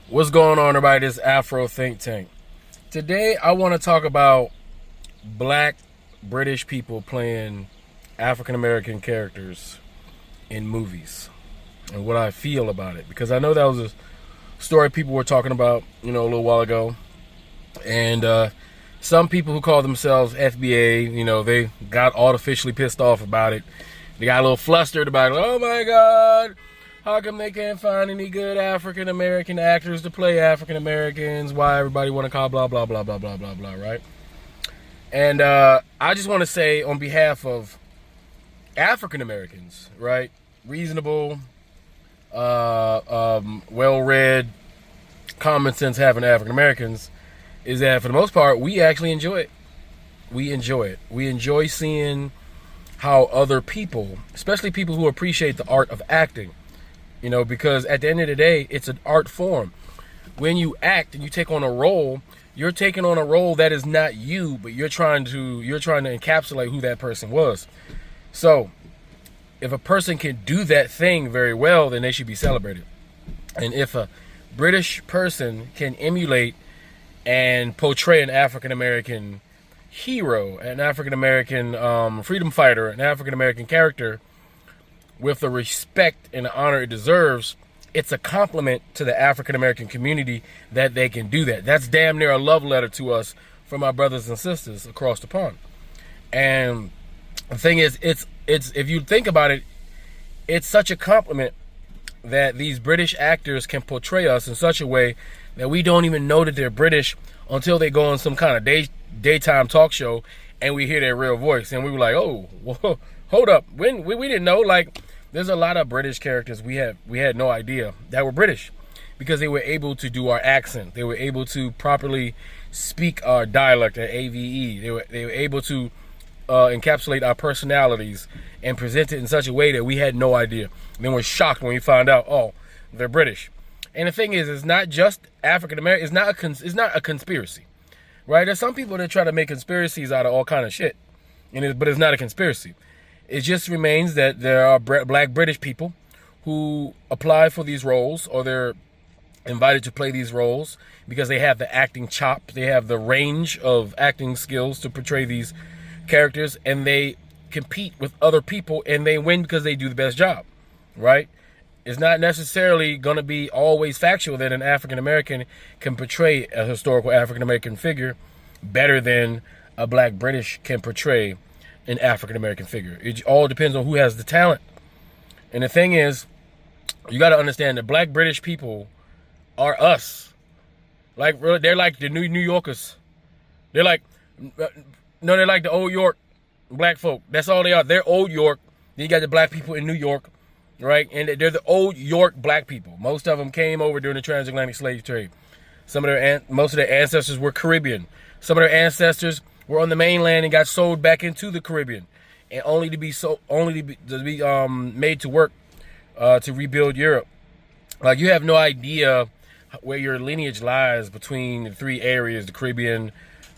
What's going on, everybody? This Afro Think Tank. Today, I want to talk about black British people playing African American characters in movies and what I feel about it. Because I know that was a story people were talking about, a little while ago. And some people who call themselves FBA, they got artificially pissed off about it. They got a little flustered about it. Oh my God, how come they can't find any good African American actors to play African Americans? Why everybody want to call blah blah blah blah blah blah blah, right? And I just want to say on behalf of African Americans, right, reasonable, well-read, common sense having African Americans, is that for the most part we actually enjoy it. We enjoy it. We enjoy seeing how other people, especially people who appreciate the art of acting, because at the end of the day, it's an art form. When you act and you take on a role, you're taking on a role that is not you, but you're trying to encapsulate who that person was. So, if a person can do that thing very well, then they should be celebrated. And if a British person can emulate and portray an African American hero, an African American freedom fighter, an African American character with the respect and the honor it deserves, it's a compliment to the African American community that they can do that. That's damn near a love letter to us from our brothers and sisters across the pond. And the thing is, it's if you think about it, it's such a compliment that these British actors can portray us in such a way that we don't even know that they're British until they go on some kind of daytime talk show and we hear their real voice, and we were like, oh, whoa, hold up, we didn't know. Like, there's a lot of British characters we had no idea that were British, because they were able to do our accent. They were able to properly speak our dialect, our AVE. They were able to encapsulate our personalities and present it in such a way that we had no idea. And then we're shocked when we find out, oh, they're British. And the thing is, it's not just African American. It's not a conspiracy, right? There's some people that try to make conspiracies out of all kind of shit, but it's not a conspiracy. It just remains that there are black British people who apply for these roles, or they're invited to play these roles because they have the acting chop, they have the range of acting skills to portray these characters, and they compete with other people and they win because they do the best job, right? It's not necessarily going to be always factual that an African American can portray a historical African American figure better than a black British can portray an African American figure. It all depends on who has the talent. And the thing is, you got to understand that black British people are us. Like, they're like the New Yorkers. They're like, no, they're like the old York black folk. That's all they are. They're old York. Then you got the black people in New York, right? And they're the old York black people. Most of them came over during the transatlantic slave trade. Most of their ancestors were Caribbean. Some of their ancestors were on the mainland and got sold back into the Caribbean, and only to be made to work to rebuild Europe. Like, you have no idea where your lineage lies between the three areas: the Caribbean,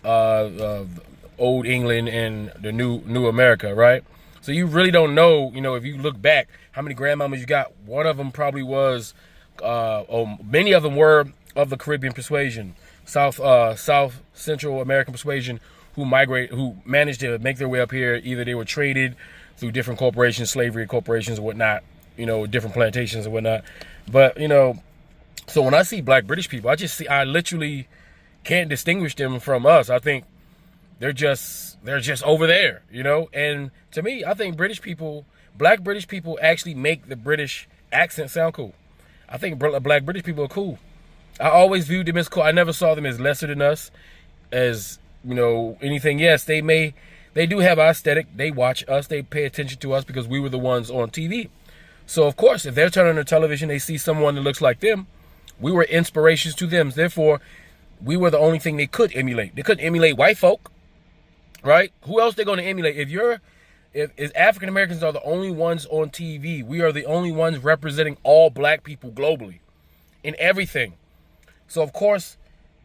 Old England, and the New America, right? So you really don't know, if you look back, how many grandmamas you got. One of them probably was, many of them were of the Caribbean persuasion, South Central American persuasion, who managed to make their way up here. Either they were traded through different corporations, slavery corporations and whatnot, different plantations and whatnot. But, so when I see black British people, I literally can't distinguish them from us. I think they're just over there, And to me, I think black British people actually make the British accent sound cool. I think black British people are cool. I always viewed them as cool. I never saw them as lesser than us, as anything. Yes, they do have our aesthetic. They watch us. They pay attention to us because we were the ones on TV. So, of course, if they're turning on the television, they see someone that looks like them. We were inspirations to them. Therefore, we were the only thing they could emulate. They couldn't emulate white folk, right? Who else they going to emulate? If African Americans are the only ones on TV, we are the only ones representing all black people globally in everything. So, of course,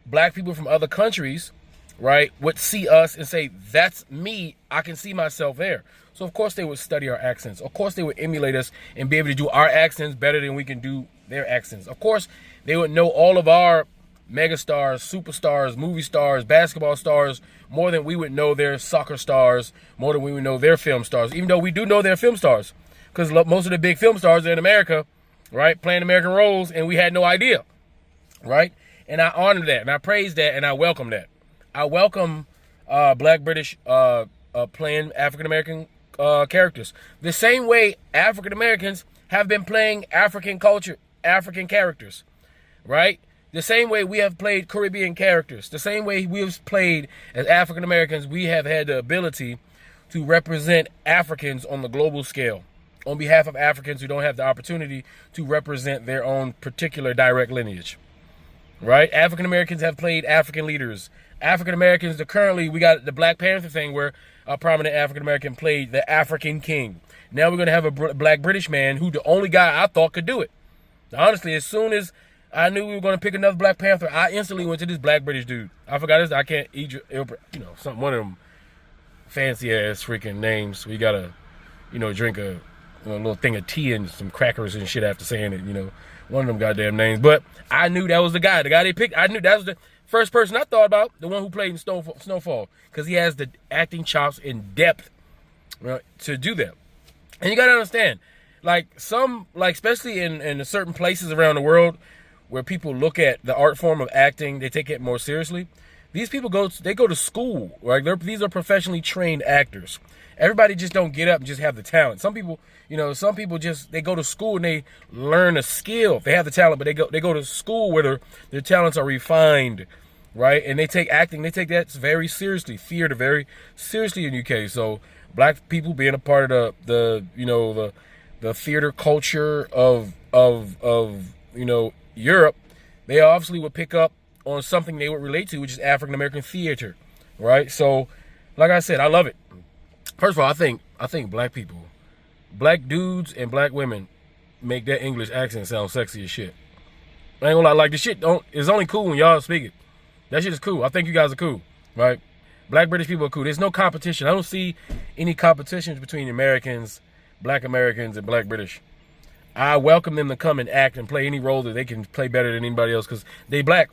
black people from other countries, right, would see us and say, that's me. I can see myself there. So, of course, they would study our accents. Of course, they would emulate us and be able to do our accents better than we can do their accents. Of course, they would know all of our megastars, superstars, movie stars, basketball stars more than we would know their soccer stars, more than we would know their film stars, even though we do know their film stars, because most of the big film stars are in America, right, playing American roles, and we had no idea, right? And I honor that, and I praise that, and I welcome that. I welcome Black British playing African-American characters. The same way African-Americans have been playing African culture, African characters, right? The same way we have played Caribbean characters, the same way we have played as African Americans, we have had the ability to represent Africans on the global scale on behalf of Africans who don't have the opportunity to represent their own particular direct lineage, right? African Americans have played African leaders. African Americans, currently we got the Black Panther thing where a prominent African American played the African king. Now we're going to have a Black British man who the only guy I thought could do it. Honestly, as soon as I knew we were going to pick another Black Panther, I instantly went to this Black British dude. I forgot his, I can't eat, one of them fancy ass freaking names. We got to, drink a little thing of tea and some crackers and shit after saying it, one of them goddamn names. But I knew that was the guy they picked. I knew that was the first person I thought about, the one who played in Snowfall, because he has the acting chops and depth to do that. And you got to understand, especially in certain places around the world, where people look at the art form of acting, they take it more seriously. These people go to school, right? These are professionally trained actors. Everybody just don't get up and just have the talent. Some people just, they go to school and they learn a skill. They have the talent, but they go to school where their talents are refined, right? And they take acting, they take that very seriously, theater very seriously in UK. So Black people being a part of the theater culture of Europe, they obviously would pick up on something they would relate to, which is African American theater, right? So, like I said, I love it. First of all, I think Black people, Black dudes and Black women, make that English accent sound sexy as shit. I ain't gonna lie, like the shit it's only cool when y'all speak it. That shit is cool. I think you guys are cool, right? Black British people are cool. There's no competition. I don't see any competitions between Americans, Black Americans, and Black British. I welcome them to come and act and play any role that they can play better than anybody else, because they Black.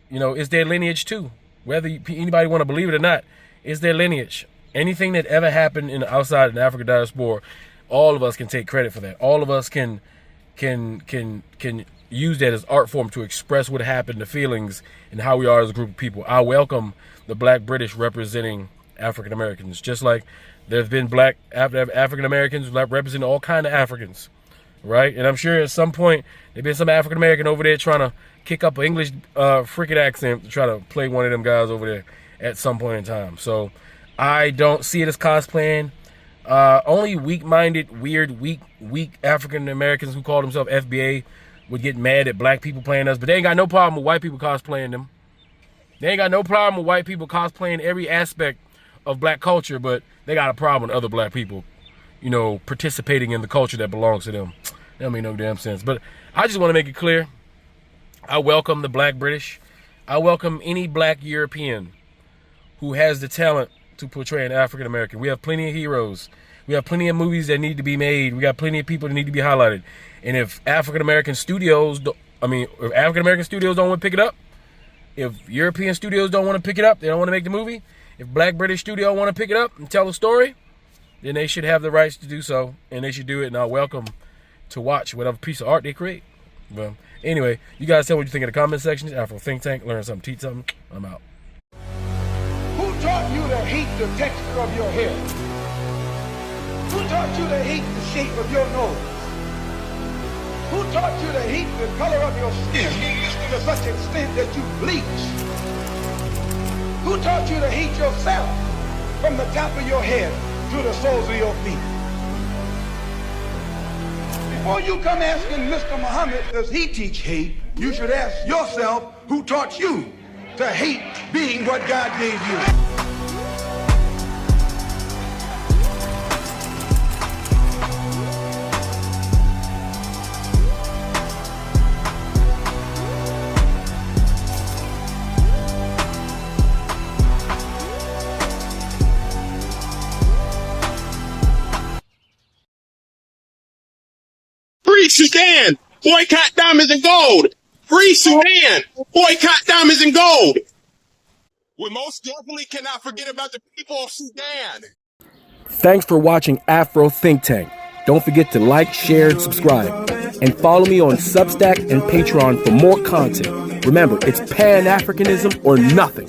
It's their lineage too. Whether anybody want to believe it or not, it's their lineage. Anything that ever happened outside in the African diaspora, all of us can take credit for that. All of us can use that as art form to express what happened, the feelings, and how we are as a group of people. I welcome the Black British representing African Americans, just like there's been African Americans representing all kind of Africans. Right? And I'm sure at some point there's been some African American over there trying to kick up an English freaking accent to try to play one of them guys over there at some point in time. So I don't see it as cosplaying. Only weak-minded, weird, weak African Americans who call themselves FBA would get mad at Black people playing us, but they ain't got no problem with white people cosplaying them. They ain't got no problem with white people cosplaying every aspect of Black culture, but they got a problem with other Black people, participating in the culture that belongs to them. That make no damn sense. But I just want to make it clear, I welcome the Black British. I welcome any Black European who has the talent to portray an African American. We have plenty of heroes. We have plenty of movies that need to be made. We got plenty of people that need to be highlighted. And if African American studios don't want to pick it up, if European studios don't want to pick it up, they don't want to make the movie, if Black British studio want to pick it up and tell the story, then they should have the rights to do so, and they should do it, and I'll welcome to watch whatever piece of art they create. Well, anyway, you guys tell what you think in the comment section. Afro Think Tank, learn something, teach something. I'm out. Who taught you to hate the texture of your hair? Who taught you to hate the shape of your nose? Who taught you to hate the color of your skin to such extent that you bleach? Who taught you to hate yourself from the top of your head to the soles of your feet? Before you come asking Mr. Muhammad, does he teach hate, you should ask yourself, who taught you to hate being what God gave you? Preach again. Boycott diamonds and gold. Free Sudan. Boycott diamonds and gold. We most definitely cannot forget about the people of Sudan. Thanks for watching Afro Think Tank. Don't forget to like, share, and subscribe. And follow me on Substack and Patreon for more content. Remember, it's Pan-Africanism or nothing.